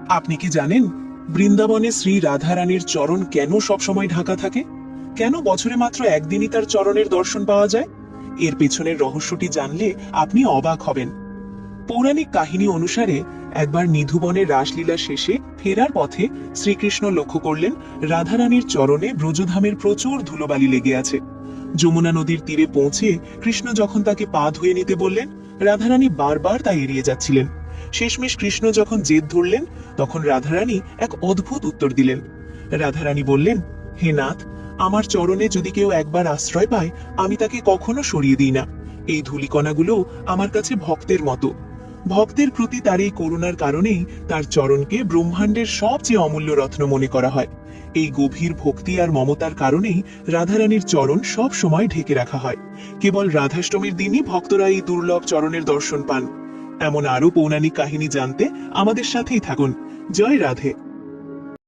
আপনি কি জানেন বৃন্দাবনে শ্রী রাধারানীর চরণ কেন সবসময় ঢাকা থাকে? কেন বছরে মাত্র একদিনই তার চরণের দর্শন পাওয়া যায়? এর পেছনের রহস্যটি জানলে আপনি অবাক হবেন। পৌরাণিক কাহিনী অনুসারে একবার নিধুবনের রাসলীলা শেষে ফেরার পথে শ্রীকৃষ্ণ লক্ষ্য করলেন রাধারানীর চরণে ব্রজধামের প্রচুর ধুলোবালি লেগে আছে। যমুনা নদীর তীরে পৌঁছে কৃষ্ণ যখন তাকে পা ধুয়ে নিতে বললেন, রাধারানী বারবার তা এড়িয়ে যাচ্ছিলেন। শেষমেশ কৃষ্ণ যখন জেদ ধরলেন, তখন রাধারানী এক অদ্ভুত উত্তর দিলেন। রাধারানী বললেন, হে নাথ, আমার চরণে যদি কেউ একবার আশ্রয় পায়, আমি তাকে কখনো সরিয়ে দিই না। এই ধূলিকণাগুলো আমার কাছে ভক্তের মতো। ভক্তের প্রতি তার এই করুণার কারণেই তার চরণকে ব্রহ্মাণ্ডের সবচেয়ে অমূল্য রত্ন মনে করা হয়। এই গভীর ভক্তি আর মমতার কারণেই রাধারানীর চরণ সব সময় ঢেকে রাখা হয়। কেবল রাধাষ্টমীর দিনই ভক্তরা এই দুর্লভ চরণের দর্শন পান। এমন আরো পৌরাণিক কাহিনী জানতে আমাদের সাথেই থাকুন। জয় রাধে।